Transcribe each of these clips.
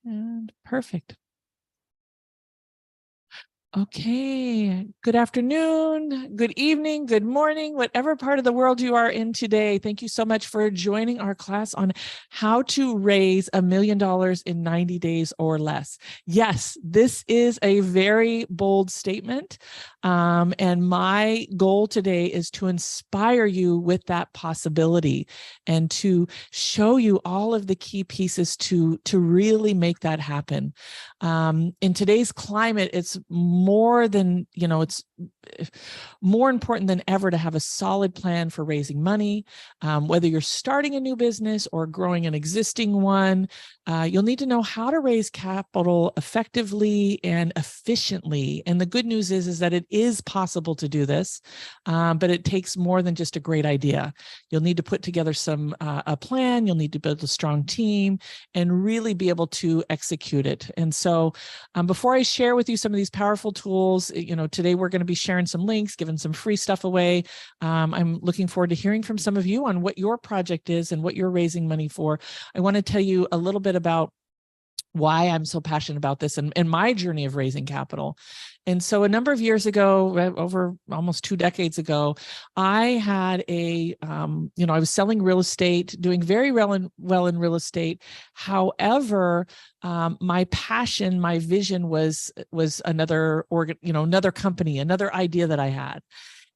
And perfect. Okay. Good afternoon, good evening, good morning, whatever part of the world you are in today. Thank you so much for joining our class on how to raise $1 million in 90 days or less. Yes, this is a very bold statement. And my goal today is to inspire you with that possibility and to show you all of the key pieces to really make that happen. In today's climate, it's more than, it's more important than ever to have a solid plan for raising money. Whether you're starting a new business or growing an existing one, you'll need to know how to raise capital effectively and efficiently. And the good news is that it is possible to do this, but it takes more than just a great idea. You'll need to put together a plan. You'll need to build a strong team and really be able to execute it. And so before I share with you some of these powerful tools, today we're going to be sharing some links, giving some free stuff away. I'm looking forward to hearing from some of you on what your project is and what you're raising money for. I want to tell you a little bit about why I'm so passionate about this and my journey of raising capital. And so a number of years ago, over almost 2 decades ago, I had I was selling real estate, doing very well in real estate. However, my passion, my vision was another another company, another idea that I had.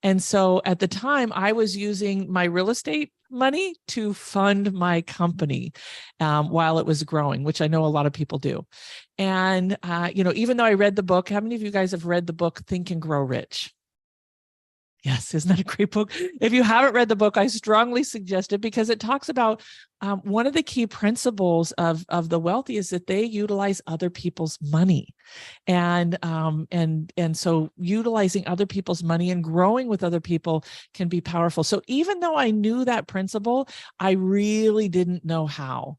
And so at the time, I was using my real estate money to fund my company while it was growing, which I know a lot of people do. And, even though I read the book, how many of you guys have read the book, Think and Grow Rich? Yes, isn't that a great book? If you haven't read the book, I strongly suggest it because it talks about one of the key principles of the wealthy is that they utilize other people's money. And so utilizing other people's money and growing with other people can be powerful. So even though I knew that principle, I really didn't know how.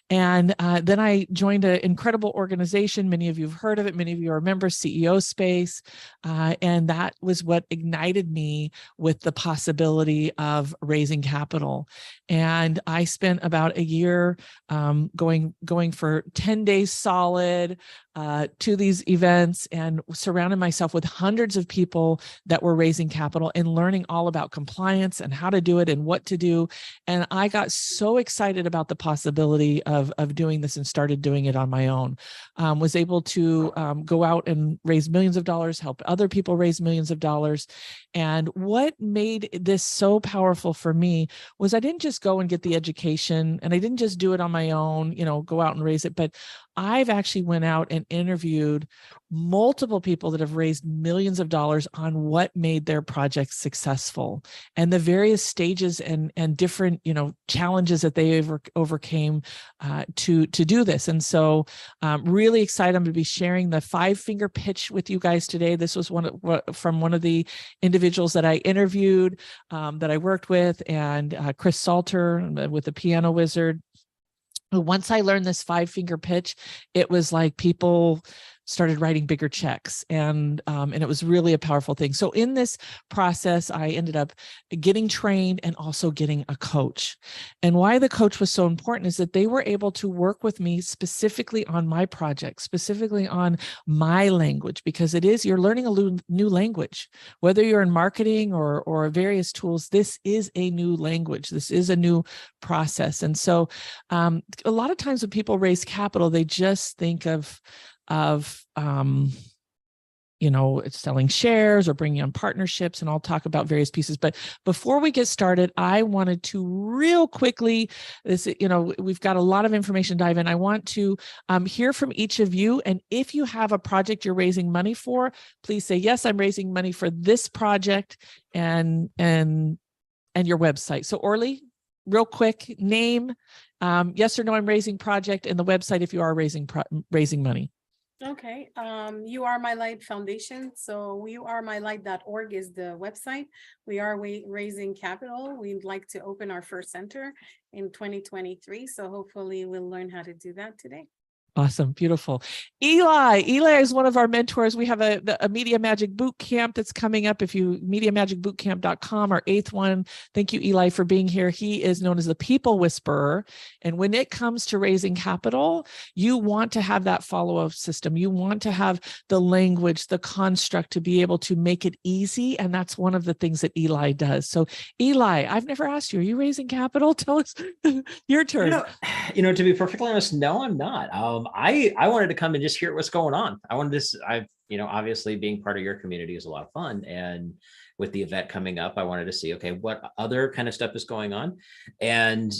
And then I joined an incredible organization. Many of you have heard of it. Many of you are members, CEO Space. And that was what ignited me with the possibility of raising capital. And I spent about a year going for 10 days solid to these events and surrounded myself with hundreds of people that were raising capital and learning all about compliance and how to do it and what to do. And I got so excited about the possibility of doing this and started doing it on my own. Was able to go out and raise millions of dollars, help other people raise millions of dollars. And what made this so powerful for me was I didn't just go and get the education and I didn't just do it on my own, go out and raise it, but I've actually went out and interviewed multiple people that have raised millions of dollars on what made their projects successful and the various stages and different, challenges that they overcame to do this. And so really excited. I'm going to be sharing the 5-finger pitch with you guys today. This was from one of the individuals that I interviewed, that I worked with, and Chris Salter with the Piano Wizard. Once I learned this 5-finger pitch, it was like people started writing bigger checks, and it was really a powerful thing. So in this process, I ended up getting trained and also getting a coach. And why the coach was so important is that they were able to work with me specifically on my project, specifically on my language, because you're learning a new language, whether you're in marketing or various tools. This is a new language. This is a new process. And so a lot of times when people raise capital, they just think of it's selling shares or bringing on partnerships, and I'll talk about various pieces. But before we get started, I wanted to real quickly, we've got a lot of information to dive in. I want to hear from each of you. And if you have a project you're raising money for, please say, yes, I'm raising money for this project and your website. So Orly, real quick, name, yes or no, I'm raising project, and the website if you are raising money. Okay. You Are My Light Foundation. So youaremylight.org is the website. We are raising capital. We'd like to open our first center in 2023. So hopefully we'll learn how to do that today. Awesome. Beautiful. Eli is one of our mentors. We have a Media Magic Boot Camp that's coming up. If you MediaMagicBootcamp.com, our 8th one. Thank you, Eli, for being here. He is known as the People Whisperer. And when it comes to raising capital, you want to have that follow-up system. You want to have the language, the construct to be able to make it easy. And that's one of the things that Eli does. So Eli, I've never asked you, are you raising capital? Tell us your turn. To be perfectly honest, no, I'm not. I wanted to come and just hear what's going on. I wanted to, obviously being part of your community is a lot of fun. And with the event coming up, I wanted to see, okay, what other kind of stuff is going on. And,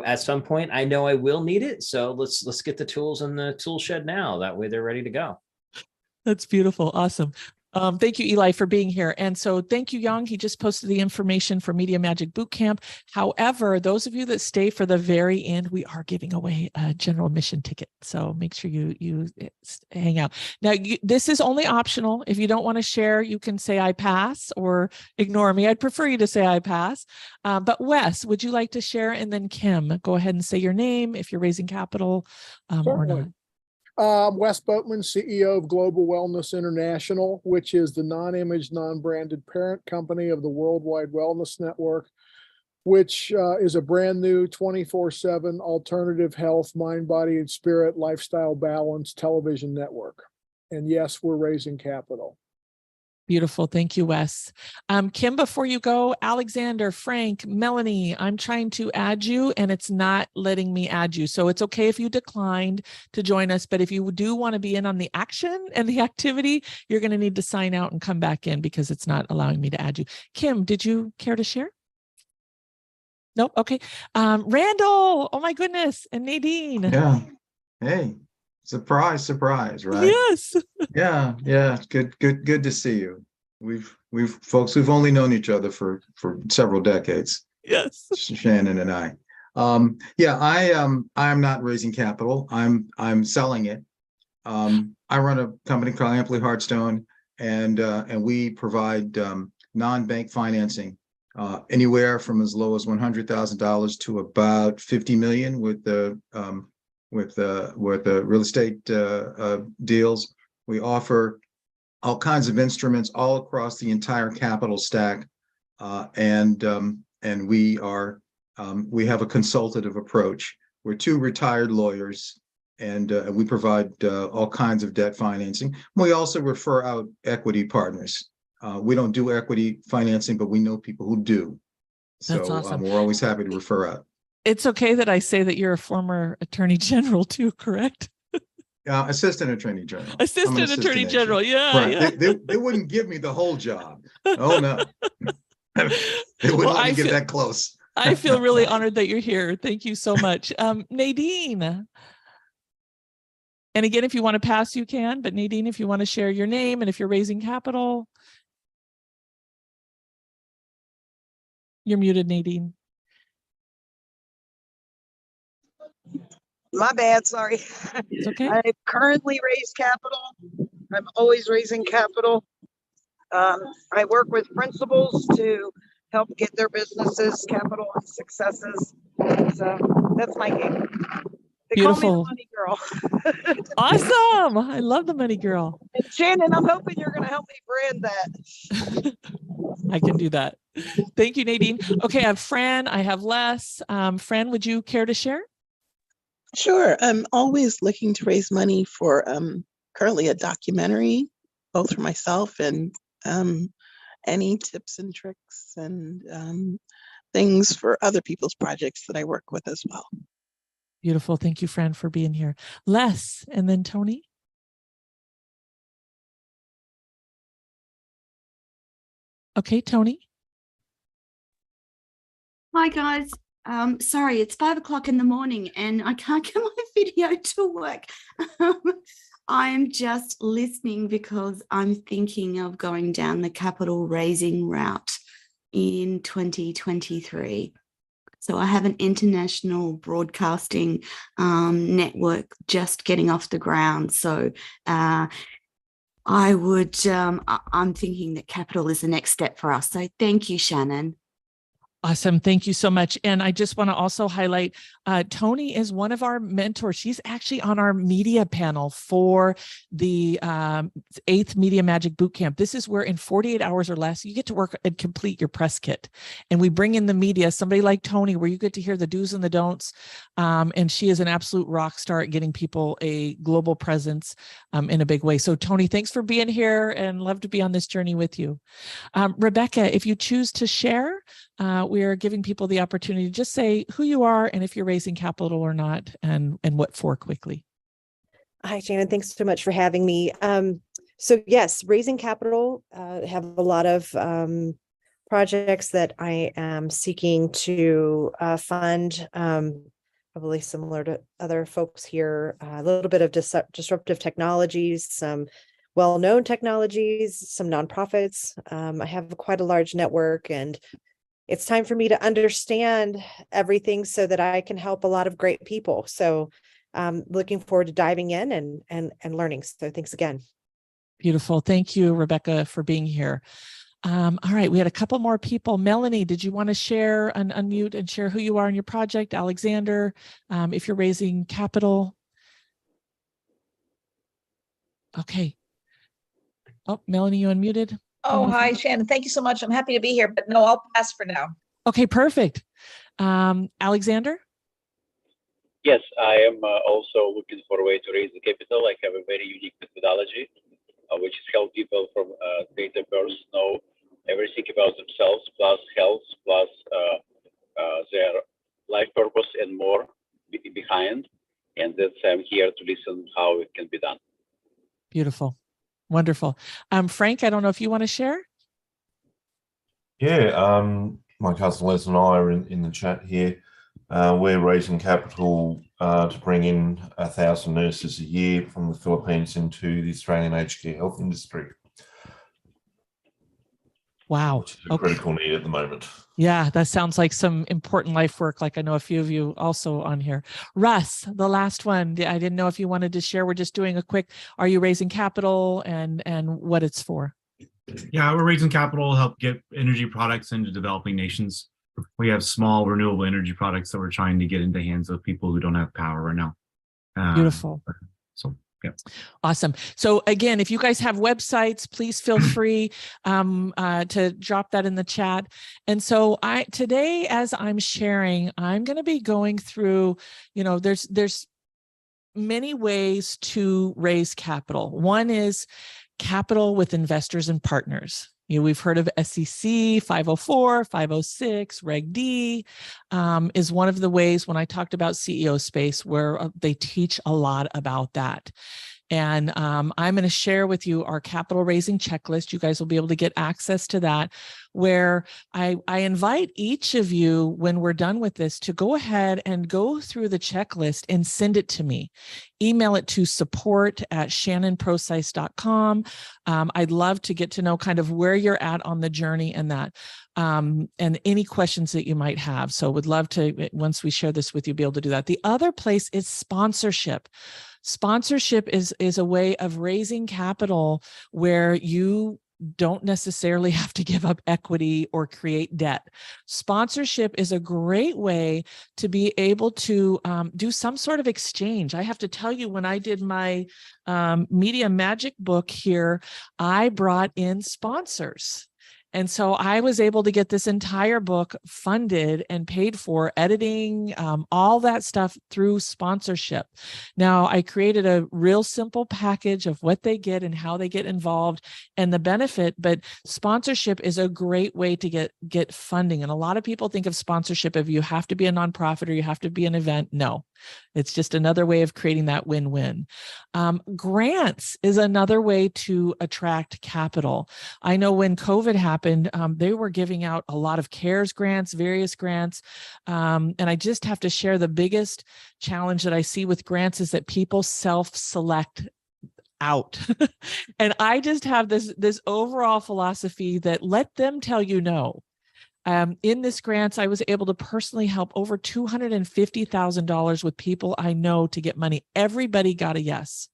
at some point I know I will need it. So let's get the tools in the tool shed now. That way they're ready to go. That's beautiful. Awesome. Thank you, Eli, for being here. And so thank you, Yang. He just posted the information for Media Magic Bootcamp. However, those of you that stay for the very end, we are giving away a general admission ticket. So make sure you hang out. Now, this is only optional. If you don't want to share, you can say I pass or ignore me. I'd prefer you to say I pass. But Wes, would you like to share? And then Kim, go ahead and say your name if you're raising capital or not. Wes Boatman, CEO of Global Wellness International, which is the non-image, non-branded parent company of the Worldwide Wellness Network, which is a brand new 24/7 alternative health, mind, body, and spirit lifestyle balance television network. And yes, we're raising capital. Beautiful. Thank you, Wes. Kim, before you go, Alexander, Frank, Melanie, I'm trying to add you and it's not letting me add you. So it's okay if you declined to join us, but if you do want to be in on the action and the activity, you're going to need to sign out and come back in because it's not allowing me to add you. Kim, did you care to share? Nope. Okay. Randall, oh my goodness. And Nadine. Yeah. Hey. Surprise, right? Yes. Yeah. Good to see you. We've only known each other for several decades. Yes. Shannon and I. I'm not raising capital. I'm selling it. I run a company called Amply Hardstone, and we provide non-bank financing anywhere from as low as $100,000 to about $50 million with the real estate deals. We offer all kinds of instruments all across the entire capital stack, and we have a consultative approach. We're 2 retired lawyers, and we provide all kinds of debt financing. We also refer out equity partners. We don't do equity financing, but we know people who do. That's So awesome. We're always happy to refer out. It's okay that I say that you're a former attorney general too, correct? Assistant Attorney General. Assistant Attorney General. Yeah. Right. Yeah. They wouldn't give me the whole job. Oh, no. They wouldn't let me get that close. I feel really honored that you're here. Thank you so much. Nadine. And again, if you want to pass, you can. But Nadine, if you want to share your name and if you're raising capital. You're muted, Nadine. My bad, sorry. It's okay. I currently raise capital. I'm always raising capital. I work with principals to help get their businesses capital and successes. So that's my game. They Beautiful. call me the money girl. Awesome. I love the money girl. And Shannon, I'm hoping you're going to help me brand that. I can do that. Thank you, Nadine. Okay, I have Fran. I have Les. Fran, would you care to share? Sure. I'm always looking to raise money for currently a documentary, both for myself and any tips and tricks and things for other people's projects that I work with as well. Beautiful. Thank you, Fran, for being here. Les, and then Tony. Okay, Tony. Hi, guys. Sorry, it's 5 o'clock in the morning and I can't get my video to work. I'm just listening because I'm thinking of going down the capital raising route in 2023. So I have an international broadcasting network just getting off the ground. So I'm thinking that capital is the next step for us. So thank you, Shannon. Awesome. Thank you so much. And I just want to also highlight, Tony is one of our mentors. She's actually on our media panel for the 8th Media Magic Bootcamp. This is where in 48 hours or less, you get to work and complete your press kit. And we bring in the media, somebody like Tony, where you get to hear the do's and the don'ts. And she is an absolute rock star at getting people a global presence in a big way. So Tony, thanks for being here and love to be on this journey with you. Rebecca, if you choose to share, we are giving people the opportunity to just say who you are and if you're raising capital or not, and what for quickly. Hi, Shannon. Thanks so much for having me. So yes, raising capital, have a lot of projects that I am seeking to fund, probably similar to other folks here, a little bit of disruptive technologies, some well-known technologies, some nonprofits. I have quite a large network, and it's time for me to understand everything so that I can help a lot of great people. So looking forward to diving in and learning. So thanks again. Beautiful. Thank you, Rebecca, for being here. All right, we had a couple more people. Melanie, did you want to share and unmute and share who you are in your project? Alexander, if you're raising capital. Okay. Oh, Melanie, you unmuted. Oh, hi, Shannon. Thank you so much. I'm happy to be here, but no, I'll pass for now. Okay, perfect. Alexander? Yes, I am also looking for a way to raise the capital. I have a very unique methodology, which is help people from data birth know everything about themselves, plus health, plus their life purpose and more behind. And that's I'm here to listen how it can be done. Beautiful. Wonderful. Frank, I don't know if you want to share. Yeah, my cousin Les and I are in the chat here. We're raising capital to bring in 1,000 nurses a year from the Philippines into the Australian aged care health industry. Wow. Which is a critical need at the moment. Yeah, that sounds like some important life work, like I know a few of you also on here. Russ, the last one, I didn't know if you wanted to share. We're just doing a quick, are you raising capital and what it's for? Yeah, we're raising capital to help get energy products into developing nations. We have small renewable energy products that we're trying to get into the hands of people who don't have power right now. Beautiful. So, yeah. Awesome. So again, if you guys have websites, please feel free to drop that in the chat. And so today, as I'm sharing, I'm going to be going through, there's many ways to raise capital. One is capital with investors and partners. We've heard of SEC 504, 506, Reg D is one of the ways when I talked about CEO space where they teach a lot about that. And I'm going to share with you our capital raising checklist. You guys will be able to get access to that, where I invite each of you, when we're done with this, to go ahead and go through the checklist and send it to me. Email it to support@shannonprocise.com. I'd love to get to know kind of where you're at on the journey and that, and any questions that you might have. So would love to, once we share this with you, be able to do that. The other place is sponsorship. Sponsorship is a way of raising capital where you don't necessarily have to give up equity or create debt. Sponsorship is a great way to be able to do some sort of exchange. I have to tell you, when I did my Media Magic book here, I brought in sponsors. And so I was able to get this entire book funded and paid for, editing, all that stuff through sponsorship. Now, I created a real simple package of what they get and how they get involved and the benefit, but sponsorship is a great way to get funding. And a lot of people think of sponsorship if you have to be a nonprofit or you have to be an event. No, it's just another way of creating that win-win. Grants is another way to attract capital. I know when COVID happened, they were giving out a lot of CARES grants, various grants. And I just have to share the biggest challenge that I see with grants is that people self-select out. And I just have this overall philosophy that let them tell you no. In this grants, I was able to personally help over $250,000 with people I know to get money. Everybody got a yes.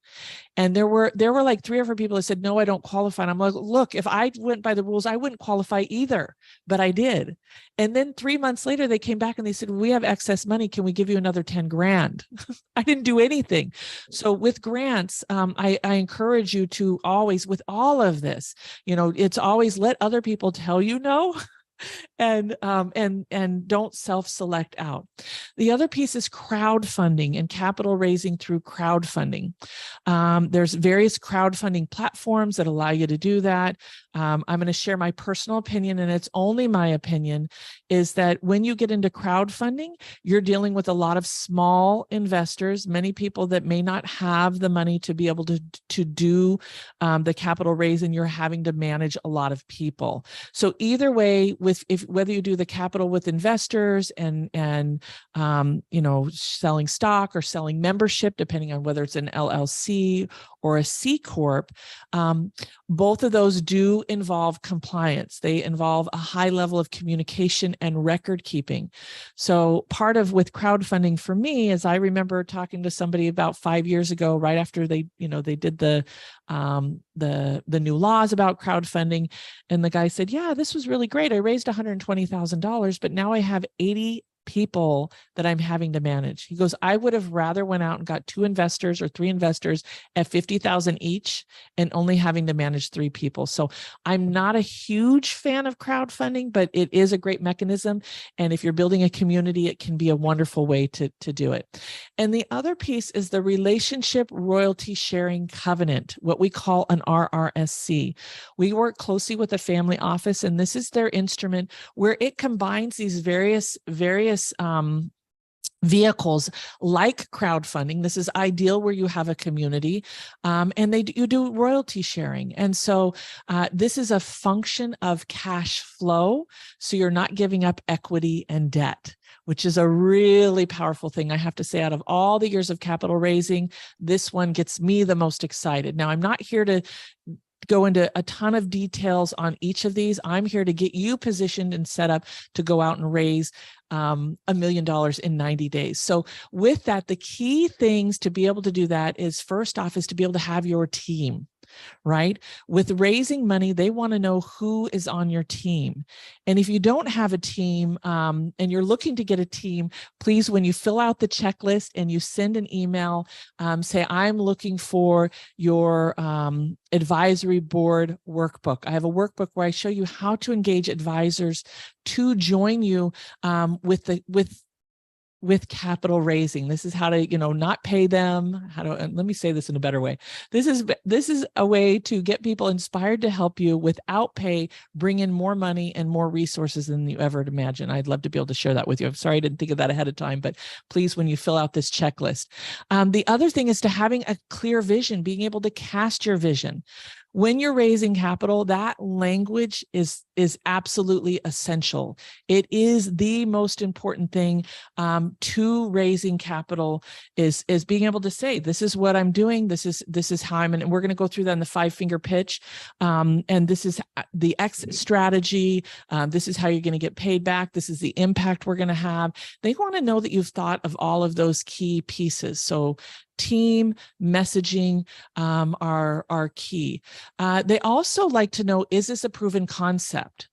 And there were like 3 or 4 people that said, no, I don't qualify. And I'm like, look, if I went by the rules, I wouldn't qualify either, but I did. And then 3 months later, they came back and they said, we have excess money. Can we give you another 10 grand? I didn't do anything. So with grants, I encourage you to always, with all of this, it's always let other people tell you no. And don't self-select out. The other piece is crowdfunding and capital raising through crowdfunding. There's various crowdfunding platforms that allow you to do that. I'm going to share my personal opinion, and it's only my opinion, is that when you get into crowdfunding, you're dealing with a lot of small investors, many people that may not have the money to be able to do the capital raise, and you're having to manage a lot of people. So either way, whether you do the capital with investors and selling stock or selling membership, depending on whether it's an LLC or a C Corp, both of those do involve compliance. They involve a high level of communication and record keeping. So part of with crowdfunding for me is I remember talking to somebody about 5 years ago, right after they did the new laws about crowdfunding. And the guy said, yeah, this was really great. I raised $120,000, but now I have 80 people that I'm having to manage. He goes, I would have rather went out and got 2 investors or 3 investors at 50,000 each and only having to manage 3 people. So I'm not a huge fan of crowdfunding, but it is a great mechanism. And if you're building a community, it can be a wonderful way to do it. And the other piece is the relationship royalty sharing covenant, what we call an RRSC. We work closely with the family office, and this is their instrument where it combines these various vehicles like crowdfunding. This is ideal where you have a community, and you do royalty sharing. And so this is a function of cash flow. So you're not giving up equity and debt, which is a really powerful thing. I have to say, out of all the years of capital raising, this one gets me the most excited. Now, I'm not here to go into a ton of details on each of these. I'm here to get you positioned and set up to go out and raise $1 million in 90 days. So with that, the key things to be able to do that is, first off, is to be able to have your team. Right? With raising money, they want to know who is on your team. And if you don't have a team and you're looking to get a team, please, when you fill out the checklist and you send an email, say, I'm looking for your advisory board workbook. I have a workbook where I show you how to engage advisors to join you with capital raising. This is how to, not pay them. Let me say this in a better way. This is a way to get people inspired to help you without pay, bring in more money and more resources than you ever imagine. I'd love to be able to share that with you. I'm sorry I didn't think of that ahead of time, but please, when you fill out this checklist. The other thing is to having a clear vision, being able to cast your vision. When you're raising capital, that language is absolutely essential. It is the most important thing to raising capital is being able to say, this is what I'm doing. This is how I'm, and we're going to go through that in the 5-finger pitch. And this is the exit strategy. This is how you're going to get paid back. This is the impact we're going to have. They want to know that you've thought of all of those key pieces. So team, messaging are key. They also like to know, is this a proven concept?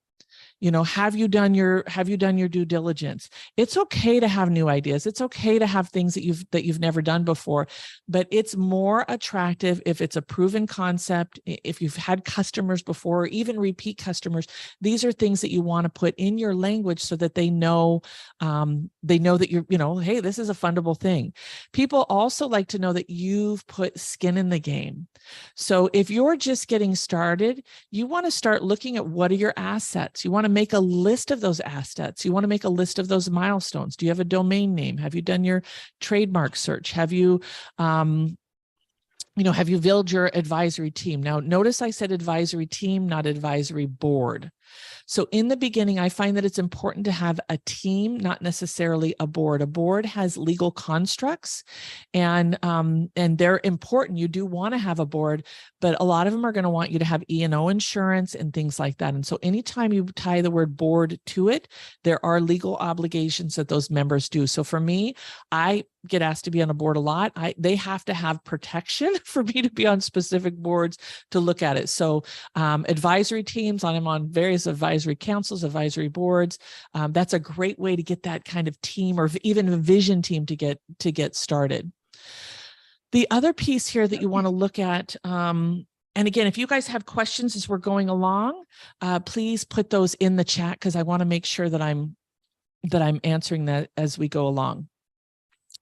Have you done your due diligence? It's okay to have new ideas. It's okay to have things that you've never done before, but it's more attractive if it's a proven concept, if you've had customers before, or even repeat customers. These are things that you want to put in your language so that they know that you're, hey, this is a fundable thing. People also like to know that you've put skin in the game. So if you're just getting started, you want to start looking at what are your assets. You want to make a list of those assets. You want to make a list of those milestones. Do you have a domain name? Have you done your trademark search? Have you built your advisory team? Now, notice I said advisory team, not advisory board. So in the beginning, I find that it's important to have a team, not necessarily a board. A board has legal constructs, and they're important. You do want to have a board, but a lot of them are going to want you to have E&O insurance and things like that. And so anytime you tie the word board to it, there are legal obligations that those members do. So for me, I get asked to be on a board a lot. They have to have protection for me to be on specific boards to look at it. So advisory teams, I'm on various advisory councils, advisory boards. That's a great way to get that kind of team, or even a vision team to get started. The other piece here that you want to look at, and again, if you guys have questions as we're going along, please put those in the chat, because I want to make sure that I'm answering that as we go along.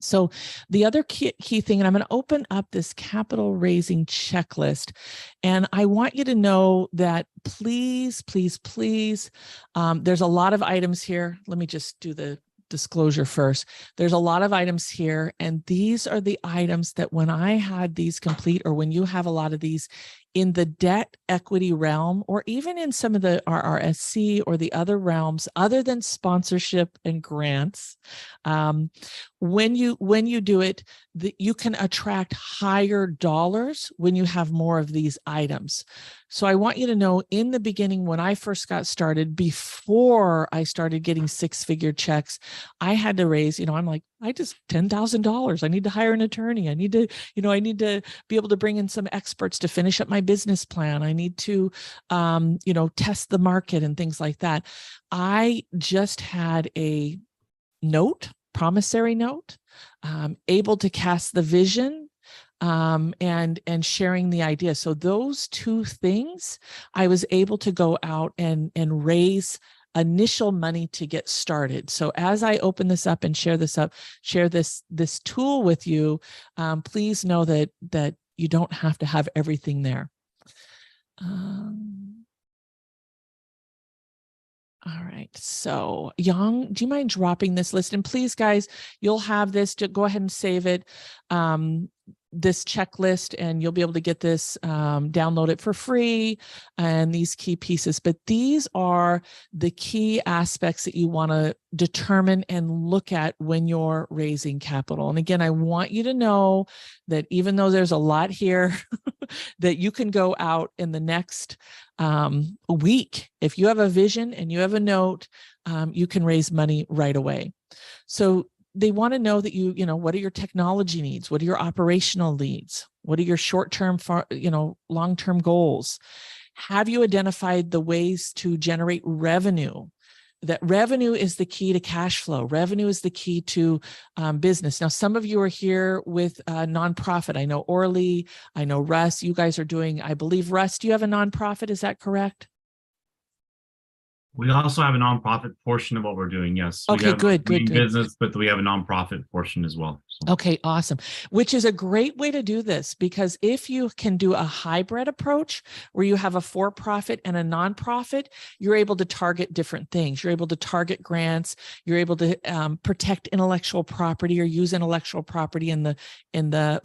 So the other key thing, and I'm going to open up this capital raising checklist, and I want you to know that please, please, please, there's a lot of items here. Let me just do the disclosure first. There's a lot of items here, and these are the items that when I had these complete, or when you have a lot of these in the debt equity realm, or even in some of the RRSC or the other realms other than sponsorship and grants, when you do it, you can attract higher dollars when you have more of these items. So I want you to know, in the beginning, when I first got started, before I started getting six-figure checks, I had to raise, I'm like, I just $10,000. I need to hire an attorney. I need to be able to bring in some experts to finish up my business plan. I need to, test the market and things like that. I just had a promissory note, able to cast the vision, and sharing the idea. So those two things, I was able to go out and raise initial money to get started. So as I open this up and share this tool with you, please know that you don't have to have everything there. All right, so Yang, do you mind dropping this list? And please, guys, you'll have this, to go ahead and save it, this checklist, and you'll be able to get this, download it for free, and these key pieces. But these are the key aspects that you want to determine and look at when you're raising capital. And again, I want you to know that even though there's a lot here, that you can go out in the next week. If you have a vision and you have a note, you can raise money right away. So they want to know that what are your technology needs? What are your operational needs? What are your short-term, long-term goals? Have you identified the ways to generate revenue? That revenue is the key to cash flow. Revenue is the key to business. Now, some of you are here with a nonprofit. I know Orly, I know Russ, you guys are doing, I believe, Russ, do you have a nonprofit? Is that correct? We also have a nonprofit portion of what we're doing. Yes. Okay, good. Business, but we have a nonprofit portion as well. So. Okay, awesome. Which is a great way to do this, because if you can do a hybrid approach where you have a for-profit and a nonprofit, you're able to target different things. You're able to target grants. You're able to protect intellectual property, or use intellectual property in the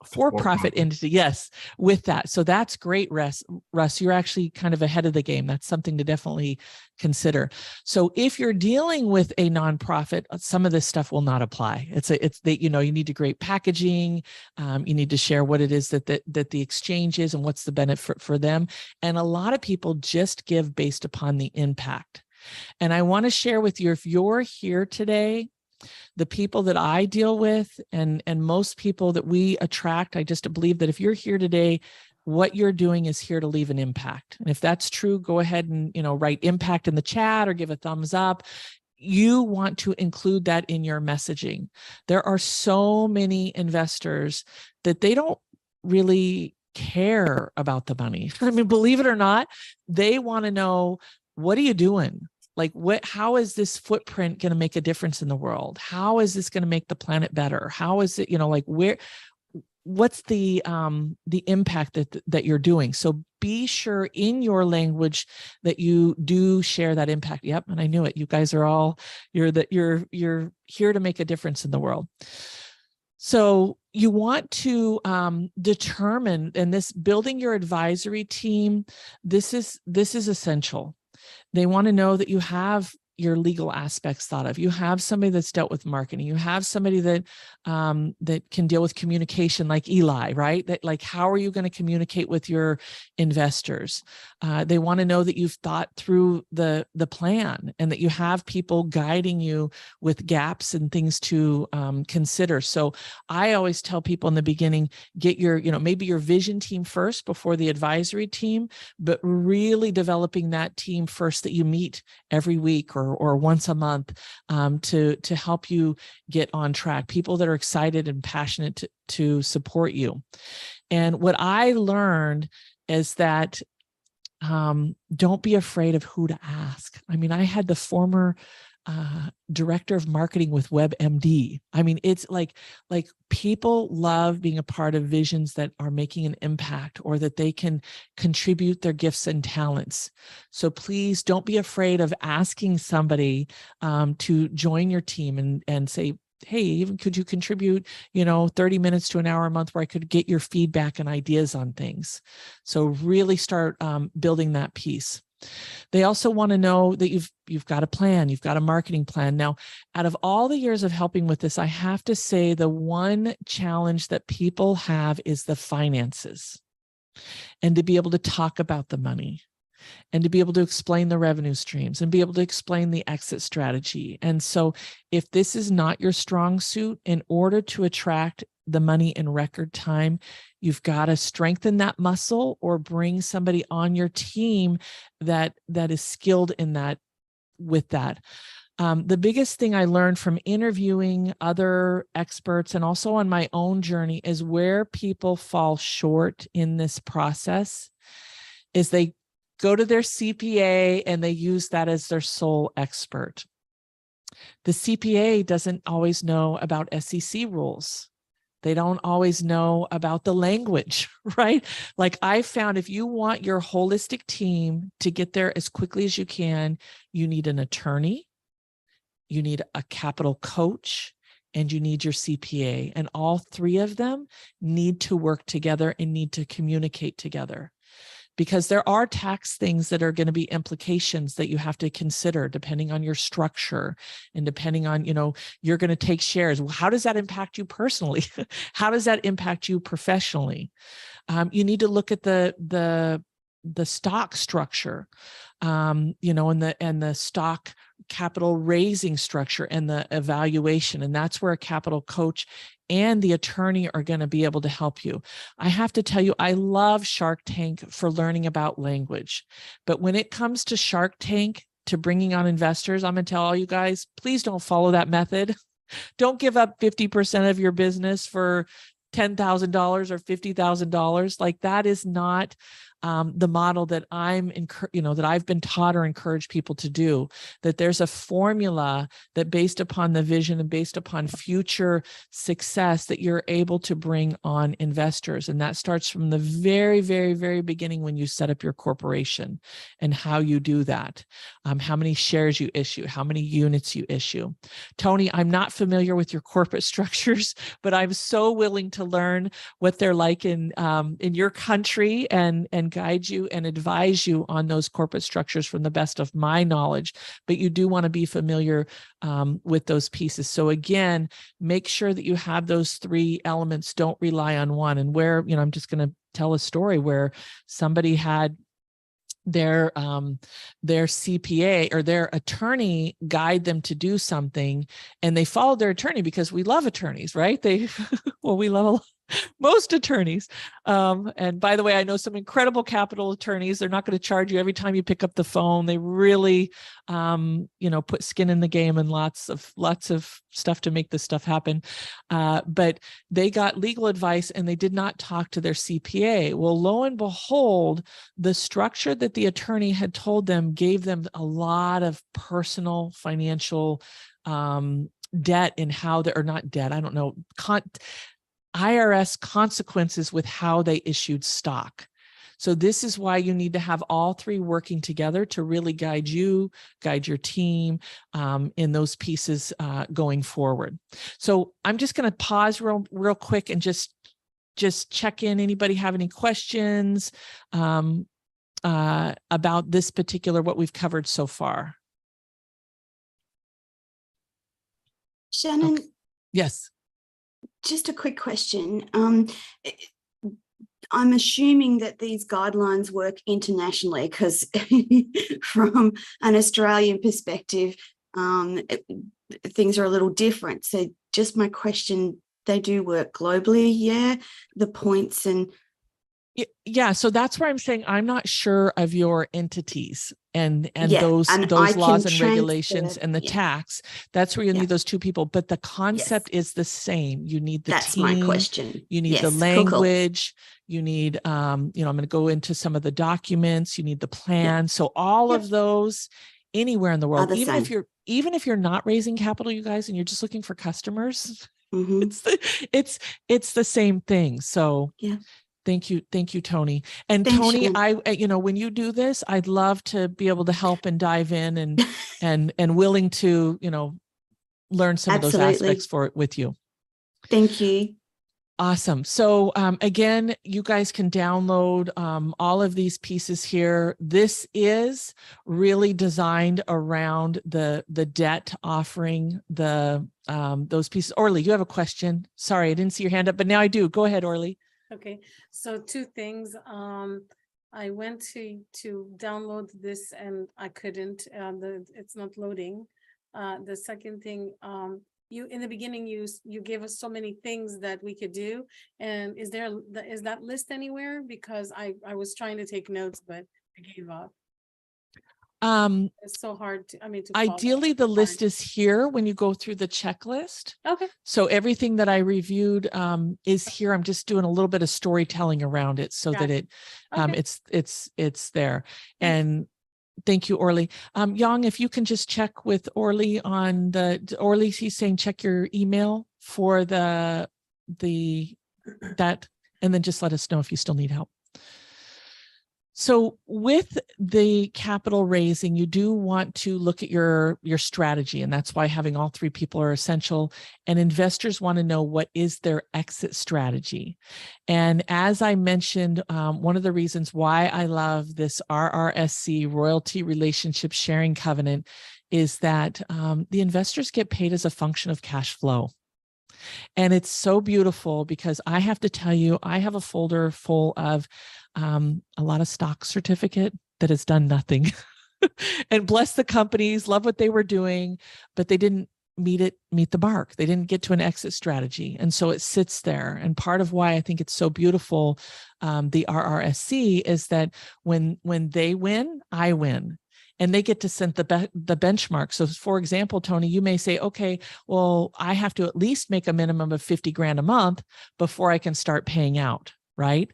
for-profit entity. Yes, with that. So that's great, Russ. You're actually kind of ahead of the game. That's something to definitely consider. So if you're dealing with a nonprofit, some of this stuff will not apply. You need to create packaging. You need to share what it is that the exchange is and what's the benefit for them. And a lot of people just give based upon the impact. And I want to share with you, if you're here today, the people that I deal with and most people that we attract, I just believe that if you're here today, what you're doing is here to leave an impact. And if that's true, go ahead and, write impact in the chat or give a thumbs up. You want to include that in your messaging. There are so many investors that they don't really care about the money. I mean, believe it or not, they want to know, what are you doing? Like, how is this footprint going to make a difference in the world? How is this going to make the planet better? How is it, what's the impact that you're doing? So be sure in your language that you do share that impact. Yep. And I knew it. You guys are you're here to make a difference in the world. So, you want to determine, and this building your advisory team, this is essential. They want to know that you have your legal aspects thought of. You have somebody that's dealt with marketing. You have somebody that that can deal with communication, like Eli, right? That, like, how are you going to communicate with your investors? They want to know that you've thought through the plan and that you have people guiding you with gaps and things to consider. So I always tell people in the beginning, get your, maybe your vision team first before the advisory team, but really developing that team first that you meet every week or once a month to help you get on track. People that are excited and passionate to support you. And what I learned is that don't be afraid of who to ask. I mean, I had the former director of marketing with WebMD. I mean, it's like people love being a part of visions that are making an impact or that they can contribute their gifts and talents. So please don't be afraid of asking somebody to join your team and say, hey, even could you contribute, 30 minutes to an hour a month where I could get your feedback and ideas on things. So really start building that piece. They also want to know that you've got a plan, you've got a marketing plan. Now, out of all the years of helping with this, I have to say the one challenge that people have is the finances, and to be able to talk about the money, and to be able to explain the revenue streams, and be able to explain the exit strategy. And so if this is not your strong suit, in order to attract the money in record time, you've got to strengthen that muscle or bring somebody on your team that is skilled in that, with that. The biggest thing I learned from interviewing other experts and also on my own journey is where people fall short in this process is they go to their CPA and they use that as their sole expert. The CPA doesn't always know about SEC rules. They don't always know about the language, right? Like I found, if you want your holistic team to get there as quickly as you can, you need an attorney, you need a capital coach, and you need your CPA. And all three of them need to work together and need to communicate together. Because there are tax things that are going to be implications that you have to consider depending on your structure and depending on, you're going to take shares. How does that impact you personally? How does that impact you professionally? You need to look at the stock structure, and the stock capital raising structure and the evaluation. And that's where a capital coach and the attorney are going to be able to help you. I have to tell you, I love Shark Tank for learning about language. But when it comes to Shark Tank, to bringing on investors, I'm going to tell all you guys, please don't follow that method. Don't give up 50% of your business for $10,000 or $50,000. Like that is not the model that that I've been taught or encouraged people to do. That there's a formula that, based upon the vision and based upon future success, that you're able to bring on investors, and that starts from the very, very, very beginning when you set up your corporation and how you do that, how many shares you issue, how many units you issue. Tony, I'm not familiar with your corporate structures, but I'm so willing to learn what they're like in your country and guide you and advise you on those corporate structures from the best of my knowledge. But you do want to be familiar with those pieces. So again, make sure that you have those three elements. Don't rely on one. And where, I'm just going to tell a story where somebody had their CPA or their attorney guide them to do something, and they followed their attorney because we love attorneys, right? We love most attorneys. And by the way, I know some incredible capital attorneys. They're not going to charge you every time you pick up the phone. They really, put skin in the game and lots of stuff to make this stuff happen. But they got legal advice and they did not talk to their CPA. Well, lo and behold, the structure that the attorney had told them gave them a lot of personal financial debt in how they, or not debt, I don't know, IRS consequences with how they issued stock. So this is why you need to have all three working together to really guide you, guide your team in those pieces going forward. So I'm just going to pause real quick and just check in. Anybody have any questions about this particular, what we've covered so far? Shannon, Okay. Yes. just a quick question. I'm assuming that these guidelines work internationally because from an Australian perspective, things are a little different. So just my question, they do work globally, yeah? The points and... Yeah, so that's where I'm saying I'm not sure of your entities and Yeah, those and I laws can and regulations transfer, and the yeah. tax. That's where you Yeah. need those two people, but the concept is the same. You need the That's team, my question. you need the Yes, cool, cool. language, you need you know, I'm going to go into some of the documents, you need the plan. So all of those anywhere in the world, Are the same. even if you're not raising capital, you guys, and you're just looking for customers, Mm-hmm. it's the same thing. So yeah. Thank you, Tony. And Thanks, Tony, Shannon. you know, when you do this, I'd love to be able to help and dive in and willing to, you know, learn some of those aspects with you. Thank you. Awesome. So again, you guys can download all of these pieces here. This is really designed around the debt offering, those pieces. Orly, you have a question? Sorry, I didn't see your hand up, but now I do. Go ahead, Orly. Okay, so two things. I went to download this and I couldn't. It's not loading. The second thing, you in the beginning you gave us so many things that we could do, and is that list anywhere? Because I was trying to take notes, but I gave up. It's so hard to, to ideally the list is here when you go through the checklist. Okay. So everything that I reviewed is here. I'm just doing a little bit of storytelling around it so that it it's there. And thank you, Orly. Yang, if you can just check with Orly on Orly, he's saying check your email for that, and then just let us know if you still need help. So with the capital raising, you do want to look at your strategy, and that's why having all three people are essential. And investors want to know what is their exit strategy. And as I mentioned, one of the reasons why I love this RRSC, Royalty Relationship Sharing Covenant, is that the investors get paid as a function of cash flow. And it's so beautiful because I have to tell you, I have a folder full of a lot of stock certificate that has done nothing. And bless the companies, love what they were doing, but they didn't meet the mark. They didn't get to an exit strategy. And so it sits there. And part of why I think it's so beautiful, the RRSC, is that when they win, I win. And they get to set the benchmark. So for example, Tony, you may say, okay, well, I have to at least make a minimum of 50 grand a month before I can start paying out, right?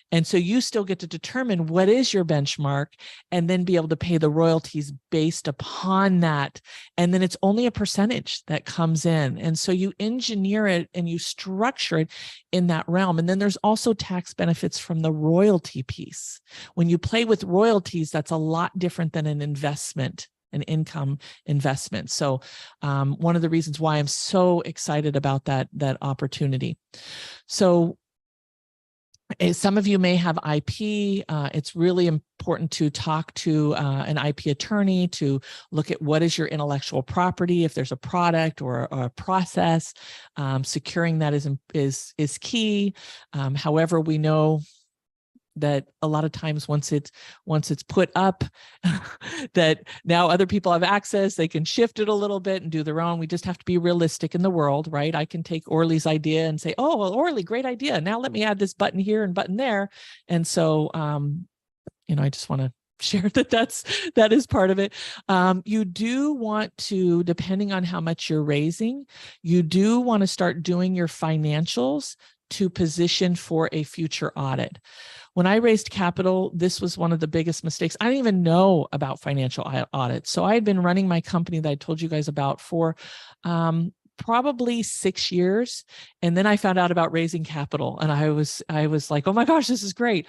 And so you still get to determine what is your benchmark and then be able to pay the royalties based upon that. And then it's only a percentage that comes in. And so you engineer it and you structure it in that realm. And then there's also tax benefits from the royalty piece. When you play with royalties, that's a lot different than an investment, an income investment. So one of the reasons why I'm so excited about that opportunity. So some of you may have IP. It's really important to talk to an IP attorney to look at what is your intellectual property. If there's a product or a process, securing that is key. However, we know that a lot of times once it's put up, that now other people have access, they can shift it a little bit and do their own. We just have to be realistic in the world, right? I can take Orly's idea and say, oh, well, Orly, great idea. Now let me add this button here and button there. And so, you know, I just want to share that is part of it. You do want to, depending on how much you're raising, you do want to start doing your financials to position for a future audit. When I raised capital, this was one of the biggest mistakes. I didn't even know about financial audits. So I had been running my company that I told you guys about for probably 6 years. And then I found out about raising capital. And I was like, oh my gosh, this is great.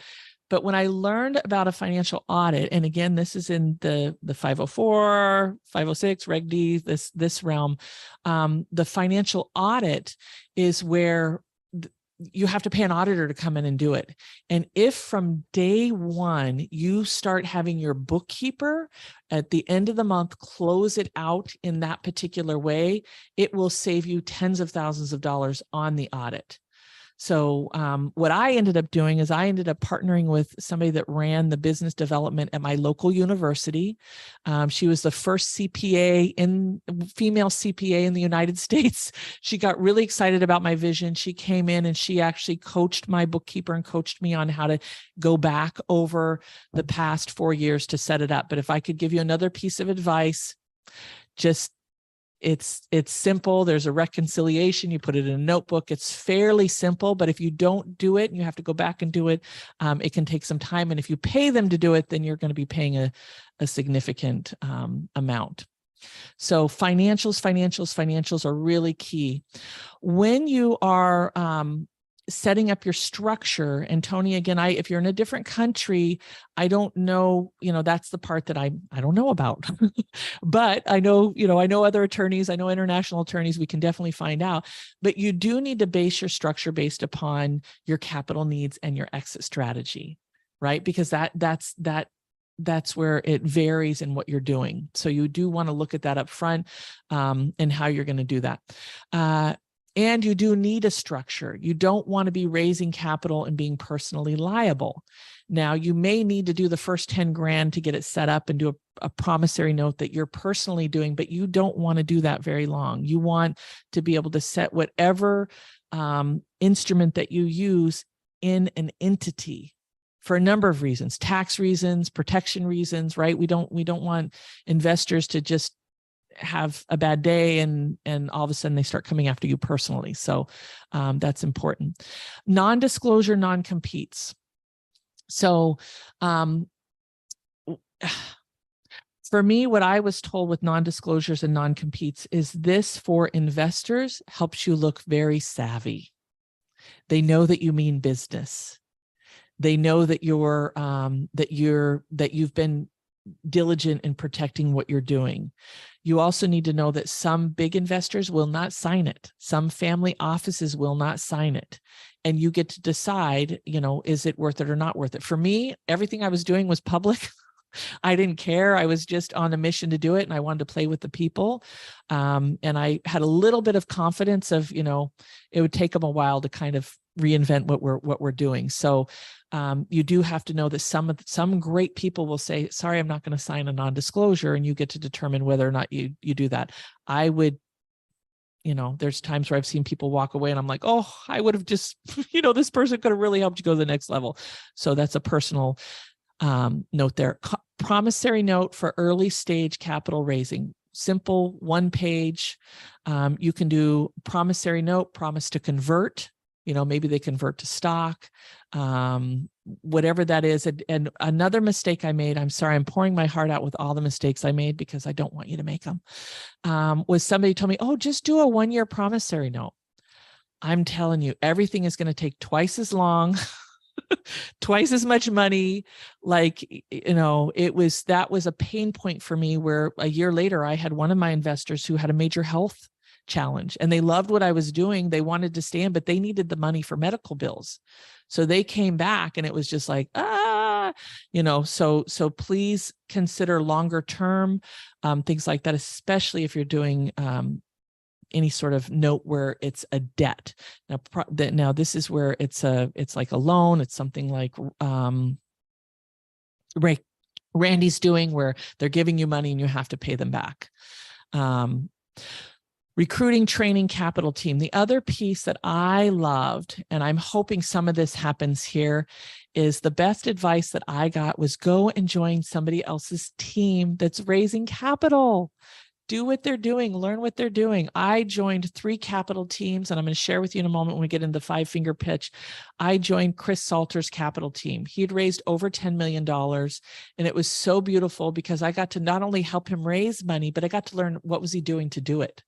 But when I learned about a financial audit, and again, this is in the 504, 506, Reg D, this realm, the financial audit is where you have to pay an auditor to come in and do it. And if from day one, you start having your bookkeeper at the end of the month close it out in that particular way, it will save you tens of thousands of dollars on the audit. So what I ended up doing is I ended up partnering with somebody that ran the business development at my local university. She was the first female CPA in the United States. She got really excited about my vision. She came in and she actually coached my bookkeeper and coached me on how to go back over the past 4 years to set it up. But if I could give you another piece of advice, just it's simple. There's a reconciliation. You put it in a notebook. It's fairly simple, but if you don't do it and you have to go back and do it, it can take some time. And if you pay them to do it, then you're going to be paying a significant amount. So financials are really key. When you are setting up your structure, and Tony, again, if you're in a different country, I don't know, that's the part that I don't know about, but I know other attorneys, I know international attorneys, we can definitely find out, but you do need to base your structure based upon your capital needs and your exit strategy, right? Because that's where it varies in what you're doing. So you do want to look at that up front and how you're going to do that. And you do need a structure. You don't want to be raising capital and being personally liable. Now, you may need to do the first 10 grand to get it set up and do a promissory note that you're personally doing, but you don't want to do that very long. You want to be able to set whatever instrument that you use in an entity for a number of reasons, tax reasons, protection reasons, right? We don't want investors to just have a bad day and all of a sudden they start coming after you personally. So that's important. Non-disclosure, non-competes. So for me, what I was told with non-disclosures and non-competes is this for investors helps you look very savvy. They know that you mean business. They know that you've been diligent in protecting what you're doing. You also need to know that some big investors will not sign it. Some family offices will not sign it. And you get to decide, is it worth it or not worth it? For me, everything I was doing was public. I didn't care. I was just on a mission to do it and I wanted to play with the people. And I had a little bit of confidence of, it would take them a while to kind of reinvent what we're doing. So you do have to know that some great people will say, sorry, I'm not going to sign a non-disclosure, and you get to determine whether or not you do that. I would, there's times where I've seen people walk away and I'm like, oh, I would have just, this person could have really helped you go to the next level. So that's a personal note there. Promissory note for early stage capital raising. Simple, 1 page. You can do promissory note, promise to convert. Maybe they convert to stock, whatever that is. And another mistake I made, I'm sorry, I'm pouring my heart out with all the mistakes I made because I don't want you to make them, was somebody told me, oh, just do a 1-year promissory note. I'm telling you, everything is going to take twice as long, twice as much money. That was a pain point for me where a year later, I had one of my investors who had a major health challenge and they loved what I was doing. They wanted to stay in, but they needed the money for medical bills. So they came back and it was just like, so please consider longer term, things like that, especially if you're doing any sort of note where it's a debt. Now this is where it's like a loan. It's something like Randy's doing where they're giving you money and you have to pay them back. Recruiting, training, capital team. The other piece that I loved, and I'm hoping some of this happens here, is the best advice that I got was go and join somebody else's team that's raising capital. Do what they're doing, learn what they're doing. I joined 3 capital teams, and I'm going to share with you in a moment when we get into the 5-finger pitch. I joined Chris Salter's capital team. He had raised over $10 million, and it was so beautiful because I got to not only help him raise money, but I got to learn what was he doing to do it.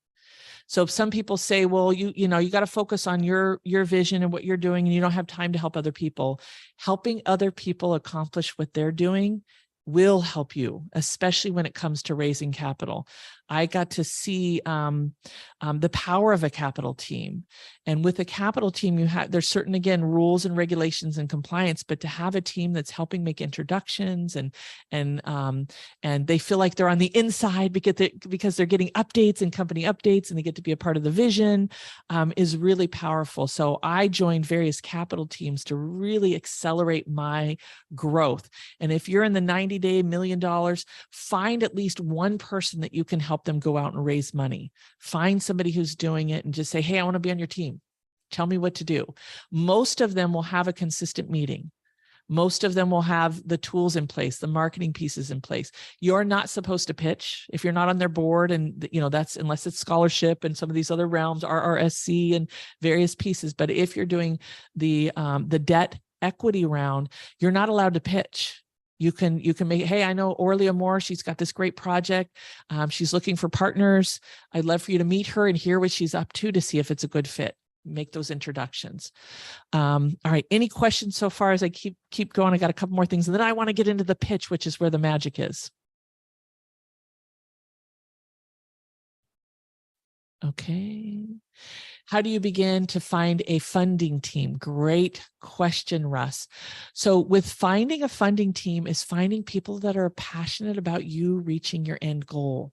So some people say, well, you know, you got to focus on your vision and what you're doing, and you don't have time to help other people. Helping other people accomplish what they're doing will help you, especially when it comes to raising capital. I got to see the power of a capital team. And with a capital team, there's certain, again, rules and regulations and compliance, but to have a team that's helping make introductions and they feel like they're on the inside because they're getting updates and company updates, and they get to be a part of the vision, is really powerful. So I joined various capital teams to really accelerate my growth. And if you're in the 90-day $1 million, find at least one person that you can help them go out and raise money. Find somebody who's doing it and just say, hey, I want to be on your team. Tell me what to do. Most of them will have a consistent meeting. Most of them will have the tools in place, the marketing pieces in place. You're not supposed to pitch if you're not on their board, and you know that's unless it's scholarship and some of these other realms, RRSC and various pieces. But if you're doing the debt equity round, you're not allowed to pitch. You can make, hey, I know Orlia Moore. She's got this great project. She's looking for partners. I'd love for you to meet her and hear what she's up to see if it's a good fit. Make those introductions. All right. Any questions so far as I keep going? I got a couple more things, and then I want to get into the pitch, which is where the magic is. Okay. How do you begin to find a funding team? Great question, Russ. So with finding a funding team is finding people that are passionate about you reaching your end goal,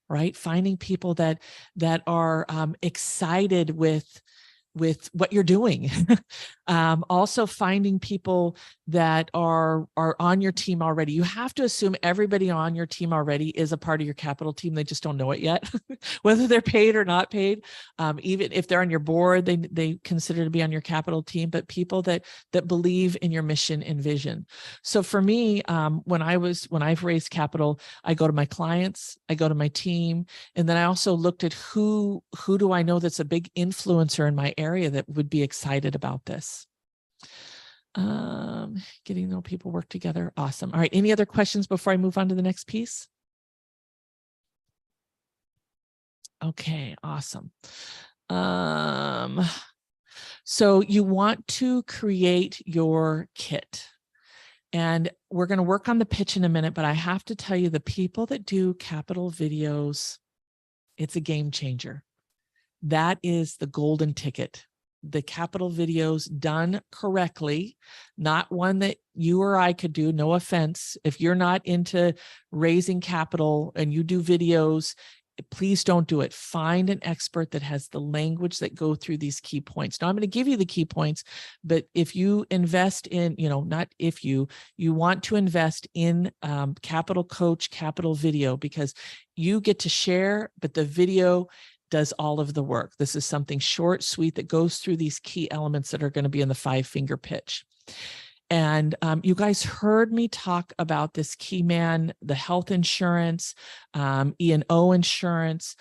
right? Finding people that are excited with what you're doing. Also finding people that are on your team already. You have to assume everybody on your team already is a part of your capital team. They just don't know it yet, whether they're paid or not paid. Even if they're on your board, they consider to be on your capital team, but people that believe in your mission and vision. So for me, when I've raised capital, I go to my clients, I go to my team, and then I also looked at who do I know that's a big influencer in my area that would be excited about this. Getting to know people work together. Awesome. All right. Any other questions before I move on to the next piece? Okay, awesome. So you want to create your kit. And we're going to work on the pitch in a minute, but I have to tell you, the people that do capital videos, it's a game changer. That is the golden ticket. The capital videos done correctly, not one that you or I could do, no offense. If you're not into raising capital and you do videos, please don't do it. Find an expert that has the language that go through these key points. Now I'm going to give you the key points, but if you invest in, not if you want to invest in Capital Coach, Capital Video, because you get to share, but the video does all of the work. This is something short, sweet, that goes through these key elements that are going to be in the 5-finger pitch. And you guys heard me talk about this key man, the health insurance, E&O insurance.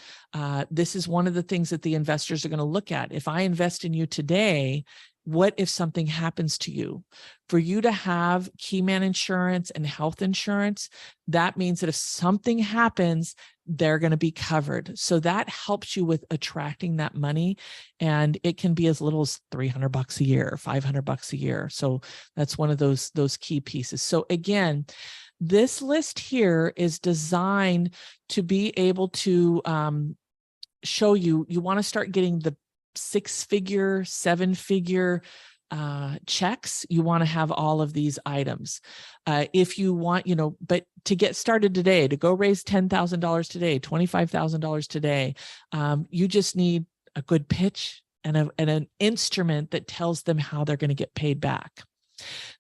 This is one of the things that the investors are going to look at. If I invest in you today, what if something happens to you? For you to have key man insurance and health insurance, that means that if something happens, they're going to be covered. So that helps you with attracting that money. And it can be as little as $300 a year, $500 a year. So that's one of those key pieces. So again, this list here is designed to be able to show you want to start getting the 6-figure, 7-figure checks. You want to have all of these items. If you want, but to get started today, to go raise $10,000 today, $25,000 today, you just need a good pitch and an instrument that tells them how they're going to get paid back.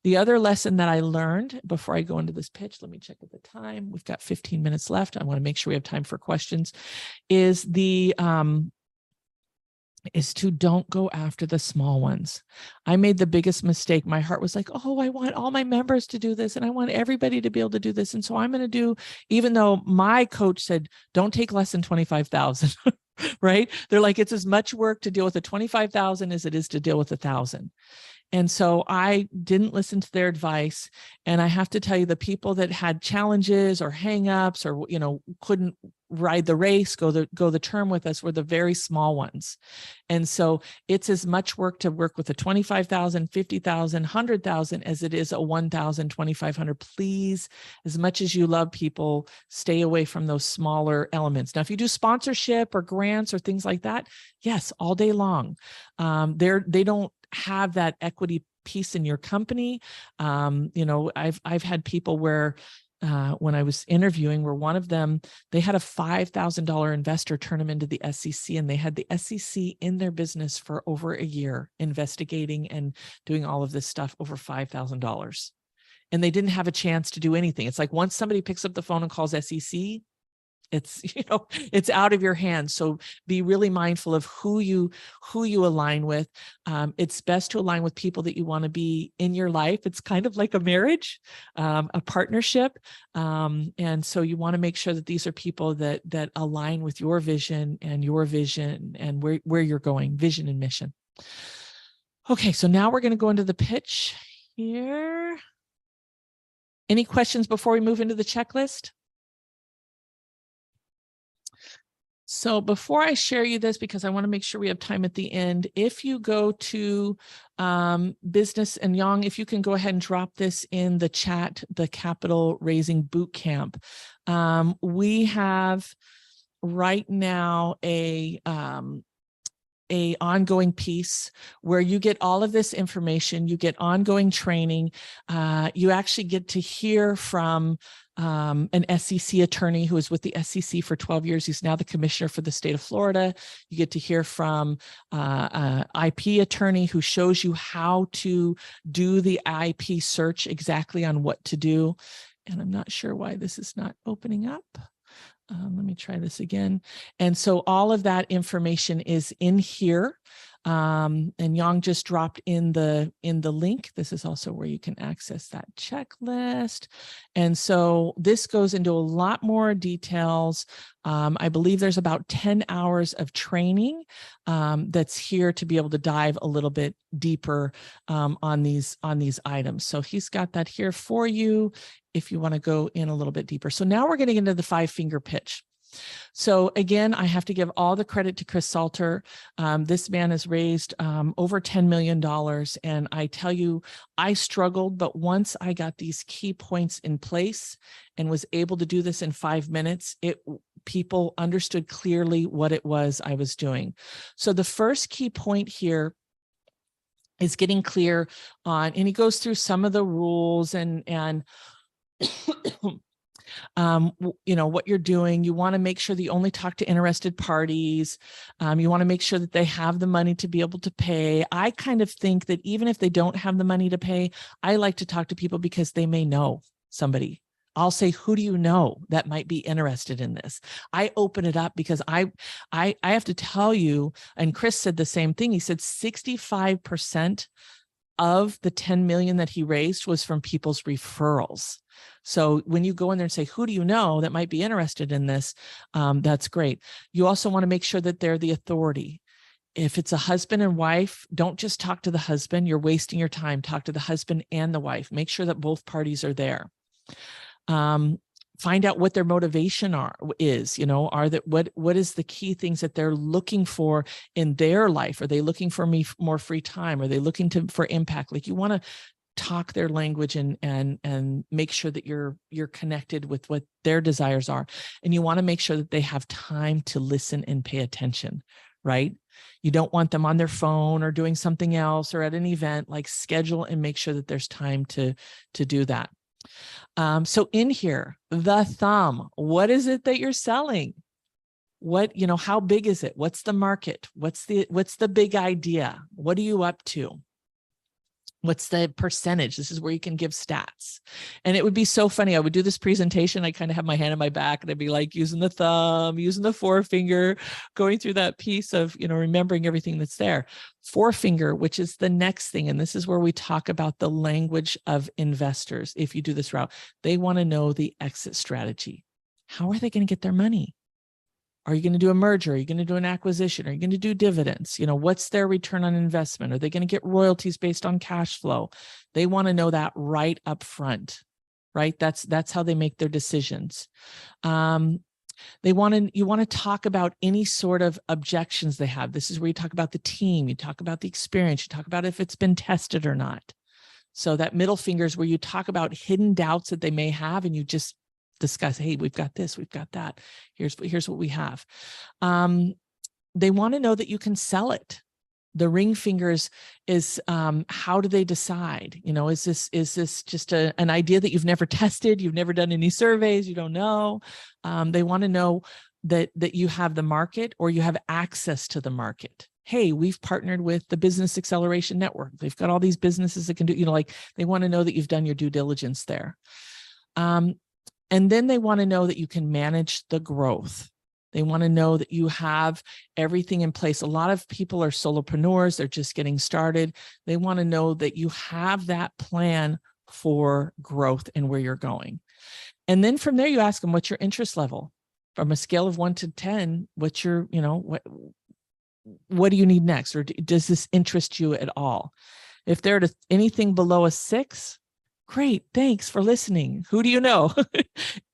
The other lesson that I learned before I go into this pitch, let me check at the time. We've got 15 minutes left. I want to make sure we have time for questions, is to don't go after the small ones. I made the biggest mistake. My heart was like, oh, I want all my members to do this and I want everybody to be able to do this. And so I'm going to do, even though my coach said, don't take less than 25,000, right? They're like, it's as much work to deal with a 25,000 as it is to deal with 1,000. And so I didn't listen to their advice. And I have to tell you, the people that had challenges or hangups or, couldn't ride the race, go the term with us, were the very small ones. And so it's as much work to work with a 25,000, 50,000, 100,000 as it is a 1,000, 2,500. Please, as much as you love people, stay away from those smaller elements. Now, if you do sponsorship or grants or things like that, yes, all day long. They don't have that equity piece in your company. I've had people where when I was interviewing, where one of them, they had a $5,000 investor turn them into the SEC, and they had the SEC in their business for over a year, investigating and doing all of this stuff, over $5,000. And they didn't have a chance to do anything. It's like once somebody picks up the phone and calls SEC, it's out of your hands. So be really mindful of who you align with. It's best to align with people that you want to be in your life. It's kind of like a marriage, a partnership. And so you want to make sure that these are people that align with your vision and where you're going, vision and mission. Okay, so now we're going to go into the pitch here. Any questions before we move into the checklist? So before I share you this, because I want to make sure we have time at the end, if you go to business, and Yang, if you can go ahead and drop this in the chat, the capital raising boot camp. We have right now a ongoing piece where you get all of this information, you get ongoing training, you actually get to hear from an SEC attorney who was with the SEC for 12 years. He's now the commissioner for the state of Florida. You get to hear from an IP attorney who shows you how to do the IP search exactly on what to do. And I'm not sure why this is not opening up. Let me try this again. And so all of that information is in here. And Yang just dropped in the link. This is also where you can access that checklist. And so this goes into a lot more details. I believe there's about 10 hours of training that's here to be able to dive a little bit deeper on these items. So he's got that here for you if you want to go in a little bit deeper. So now we're getting into the 5-finger pitch. So again, I have to give all the credit to Chris Salter. This man has raised over $10 million. And I tell you, I struggled, but once I got these key points in place and was able to do this in 5 minutes, people understood clearly what it was I was doing. So the first key point here is getting clear on, and he goes through some of the rules and what you're doing. You want to make sure that you only talk to interested parties. You want to make sure that they have the money to be able to pay. I kind of think that even if they don't have the money to pay, I like to talk to people because they may know somebody. I'll say, who do you know that might be interested in this? I open it up because I have to tell you, and Chris said the same thing. He said 65% of the 10 million that he raised was from people's referrals. So when you go in there and say, who do you know that might be interested in this? That's great. You also want to make sure that they're the authority. If it's a husband and wife, don't just talk to the husband. You're wasting your time. Talk to the husband and the wife. Make sure that both parties are there. Find out what their motivation is, what is the key things that they're looking for in their life? Are they looking for more free time? Are they looking for impact? Like, you want to talk their language and make sure that you're connected with what their desires are. And you want to make sure that they have time to listen and pay attention, right? You don't want them on their phone or doing something else or at an event. Like, schedule and make sure that there's time to do that. So in here, the thumb, what is it that you're selling? How big is it? What's the market? What's the big idea? What are you up to? What's the percentage? This is where you can give stats. And it would be so funny. I would do this presentation. I kind of have my hand on my back and I'd be like using the thumb, using the forefinger, going through that piece of, remembering everything that's there. Forefinger, which is the next thing. And this is where we talk about the language of investors. If you do this route, they want to know the exit strategy. How are they going to get their money? Are you going to do a merger? Are you going to do an acquisition? Are you going to do dividends? What's their return on investment? Are they going to get royalties based on cash flow? They want to know that right up front, right? That's how they make their decisions. You want to talk about any sort of objections they have. This is where you talk about the team, you talk about the experience, you talk about if it's been tested or not. So that middle finger is where you talk about hidden doubts that they may have, and you just discuss, hey, we've got this, we've got that. Here's what we have. They want to know that you can sell it. The ring fingers is how do they decide? You know, is this just an idea that you've never tested? You've never done any surveys, you don't know. They want to know that you have the market or you have access to the market. Hey, we've partnered with the Business Acceleration Network. They've got all these businesses that can do, you know, like they want to know that you've done your due diligence there. And then they want to know that you can manage the growth. They want to know that you have everything in place. A lot of people are solopreneurs. They're just getting started. They want to know that you have that plan for growth and where you're going. And then from there, you ask them, what's your interest level? From a scale of 1 to 10, what's your, you know, what do you need next? Or does this interest you at all? If they're at anything below a 6, great, thanks for listening. Who do you know?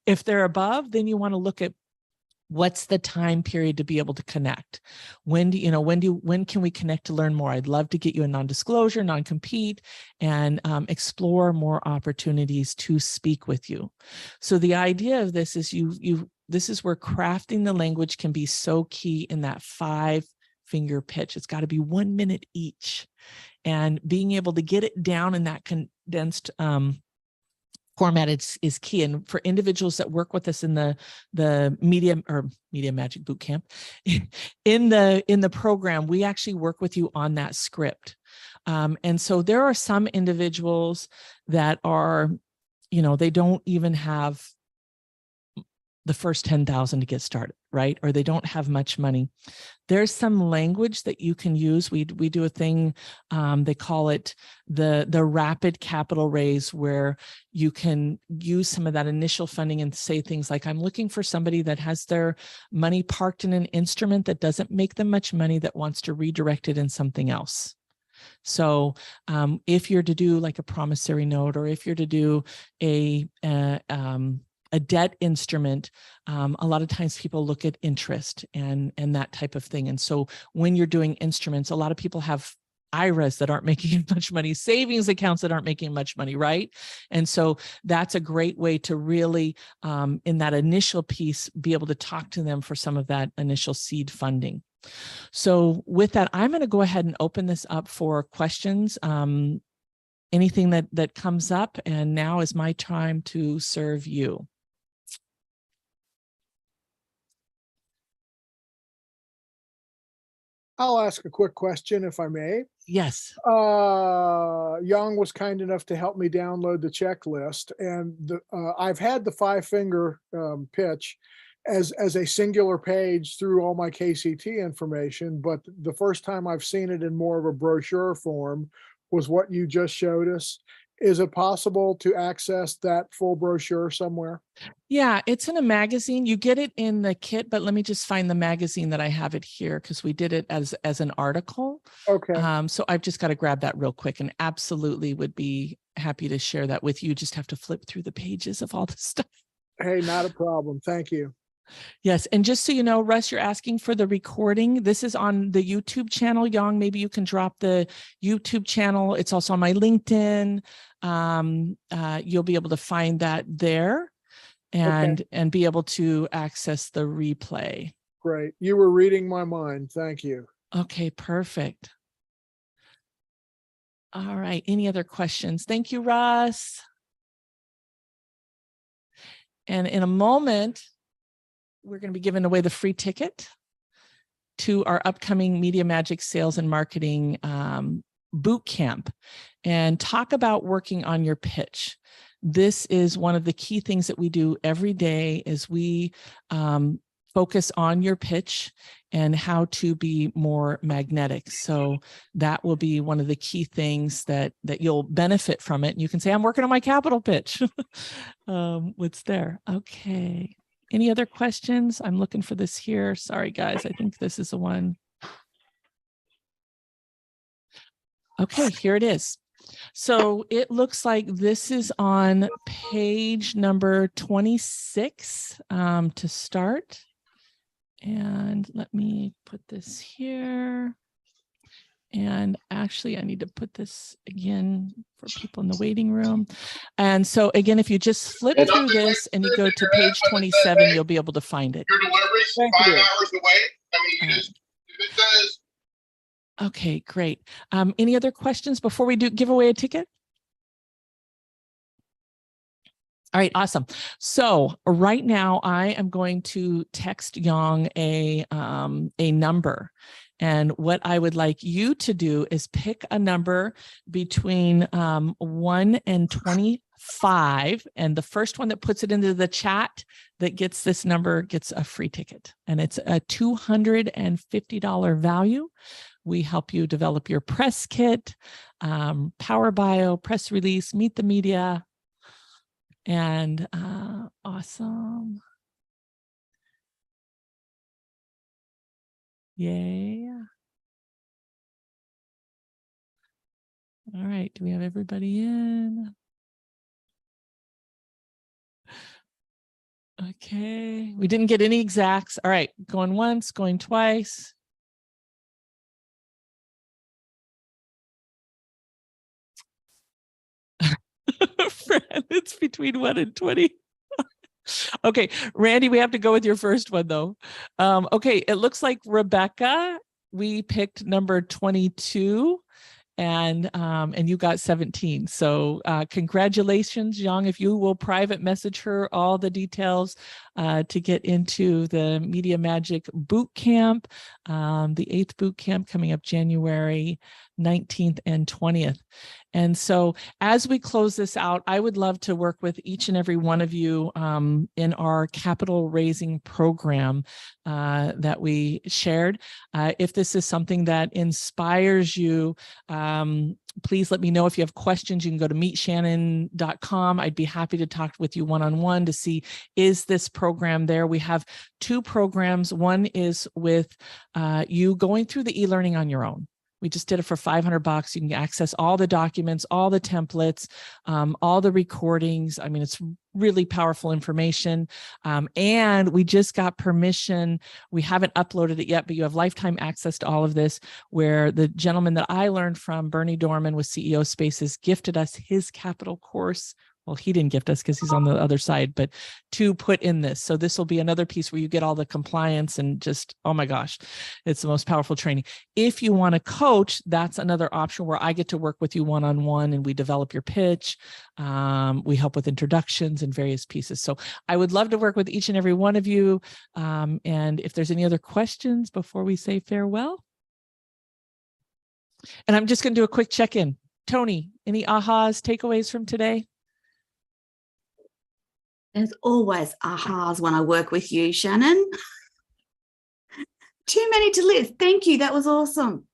If they're above, then you want to look at what's the time period to be able to connect. When can we connect to learn more? I'd love to get you a non-disclosure, non-compete, and explore more opportunities to speak with you. So the idea of this is this is where crafting the language can be so key in that 5-finger pitch. It's got to be 1 minute each, and being able to get it down in that condensed format is key. And for individuals that work with us in the Media Magic Bootcamp, in the program, we actually work with you on that script. And so there are some individuals that are, you know, they don't even have the first 10,000 to get started, right? Or they don't have much money. There's some language that you can use. We do a thing, they call it the rapid capital raise, where you can use some of that initial funding and say things like, I'm looking for somebody that has their money parked in an instrument that doesn't make them much money, that wants to redirect it in something else. So if you're to do like a promissory note, or if you're to do a debt instrument, a lot of times people look at interest and that type of thing. And so when you're doing instruments, a lot of people have IRAs that aren't making much money, savings accounts that aren't making much money, right? And so that's a great way to really, in that initial piece, be able to talk to them for some of that initial seed funding. So with that, I'm going to go ahead and open this up for questions. Anything that comes up, and now is my time to serve you. I'll ask a quick question if I may. Yes. Young was kind enough to help me download the checklist, and I've had the 5-finger pitch as a singular page through all my KCT information, but the first time I've seen it in more of a brochure form was what you just showed us. Is it possible to access that full brochure somewhere? Yeah, it's in a magazine. You get it in the kit, but let me just find the magazine that I have it here, because we did it as an article. Okay. So I've just got to grab that real quick, and absolutely would be happy to share that with you. Just have to flip through the pages of all this stuff. Hey, not a problem. Thank you. Yes. And just so you know, Russ, you're asking for the recording. This is on the YouTube channel. Yang, maybe you can drop the YouTube channel. It's also on my LinkedIn. You'll be able to find that there and be able to access the replay. Great. You were reading my mind. Thank you. Okay, perfect. All right. Any other questions? Thank you, Russ. And in a moment, we're going to be giving away the free ticket to our upcoming Media Magic Sales and Marketing boot camp, and talk about working on your pitch. This is one of the key things that we do every day, is we focus on your pitch and how to be more magnetic. So that will be one of the key things that you'll benefit from it. And you can say, I'm working on my capital pitch. What's there? Okay. Any other questions? I'm looking for this here. Sorry, guys. I think this is the one. Okay, here it is. So it looks like this is on page number 26 to start. And let me put this here. And actually, I need to put this again for people in the waiting room. And so again, if you just flip through this and you go to page 27, you'll be able to find it. Your delivery's 5 hours away. I mean, you just, if it says. Okay, great. Any other questions before we do give away a ticket? All right, awesome. So right now I am going to text Yang a number. And what I would like you to do is pick a number between 1 and 25. And the first one that puts it into the chat that gets this number gets a free ticket. And it's a $250 value. We help you develop your press kit, power bio, press release, meet the media. And awesome. Yay. All right. Do we have everybody in? Okay. We didn't get any exacts. All right. Going once, going twice. Fran, it's between 1 and 20. Okay, Randy, we have to go with your first one though. Okay, it looks like Rebecca, we picked number 22 and you got 17. So congratulations, Yang. If you will private message her all the details to get into the Media Magic Boot Camp, the 8th boot camp coming up January 19th and 20th. And so as we close this out, I would love to work with each and every one of you in our capital raising program that we shared. If this is something that inspires you, please let me know. If you have questions, you can go to meetshannon.com. I'd be happy to talk with you one-on-one to see, is this program there? We have 2 programs. One is with you going through the e-learning on your own. We just did it for $500. You can access all the documents, all the templates, all the recordings. I mean, it's really powerful information. And we just got permission. We haven't uploaded it yet, but you have lifetime access to all of this, where the gentleman that I learned from, Bernie Dorman with CEO Spaces, gifted us his capital course. Well, he didn't gift us because he's on the other side, but to put in this. So this will be another piece where you get all the compliance and just, oh my gosh, it's the most powerful training. If you want to coach, that's another option where I get to work with you one-on-one and we develop your pitch. We help with introductions and various pieces. So I would love to work with each and every one of you. And if there's any other questions before we say farewell. And I'm just going to do a quick check-in. Tony, any ahas, takeaways from today? There's always ahas when I work with you, Shannon. Too many to list. Thank you. That was awesome.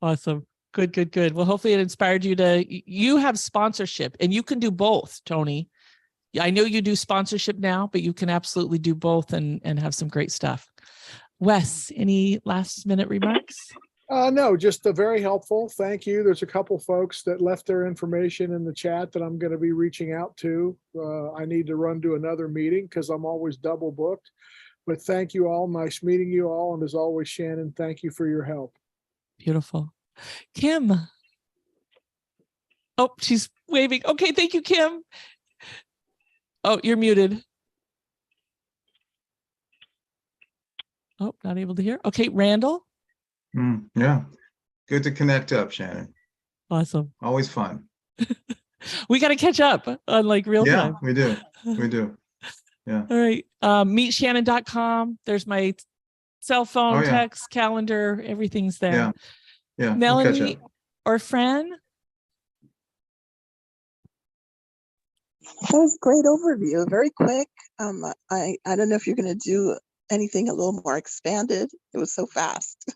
Awesome. Good, good, good. Well, hopefully it inspired you to, you have sponsorship and you can do both, Tony. I know you do sponsorship now, but you can absolutely do both and have some great stuff. Wes, any last minute remarks? No, just very helpful. Thank you. There's a couple folks that left their information in the chat that I'm going to be reaching out to. I need to run to another meeting because I'm always double booked. But thank you all. Nice meeting you all. And as always, Shannon, thank you for your help. Beautiful. Kim. Oh, she's waving. Okay, thank you, Kim. Oh, you're muted. Oh, not able to hear. Okay, Randall. Yeah, good to connect up, Shannon. Awesome. Always fun. We got to catch up on like real time. We do. We do. Yeah. All right. Meetshannon.com. There's my cell phone, text, calendar, everything's there. Yeah. Yeah. Melanie or Fran? That was a great overview. Very quick. I don't know if you're going to do anything a little more expanded. It was so fast.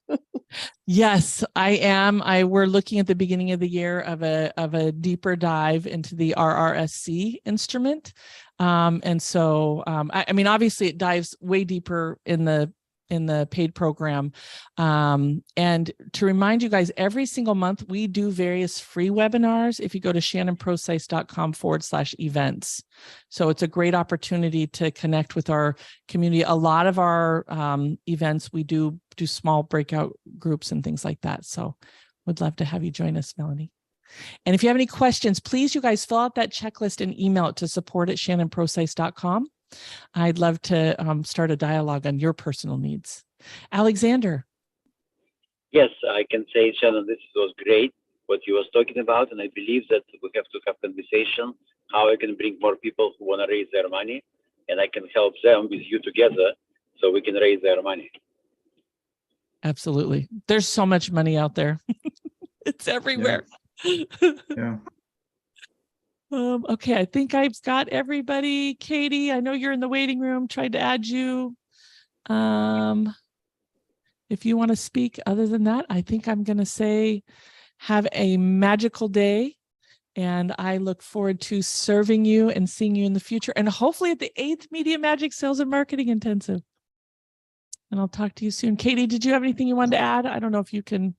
Yes, I am. We're looking at the beginning of the year of a deeper dive into the RRSC instrument. And so, I mean, obviously it dives way deeper in the paid program. And to remind you guys, every single month we do various free webinars if you go to shannonprocise.com/events. So it's a great opportunity to connect with our community. A lot of our events, we do small breakout groups and things like that. So would love to have you join us, Melanie. And if you have any questions, please, you guys fill out that checklist and email it to support@shannonprocise.com. I'd love to start a dialogue on your personal needs. Alexander. Yes, I can say, Shannon, this was great, what you was talking about. And I believe that we have to have conversation, how I can bring more people who want to raise their money, and I can help them with you together so we can raise their money. Absolutely. There's so much money out there. It's everywhere. Yeah. Okay, I think I've got everybody. Katie, I know you're in the waiting room. Tried to add you. If you want to speak, other than that, I think I'm going to say have a magical day. And I look forward to serving you and seeing you in the future. And hopefully at the 8th Media Magic Sales and Marketing Intensive. And I'll talk to you soon. Katie, did you have anything you wanted to add? I don't know if you can.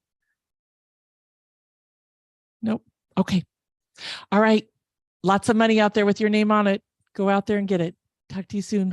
Nope. Okay. All right. Lots of money out there with your name on it. Go out there and get it. Talk to you soon.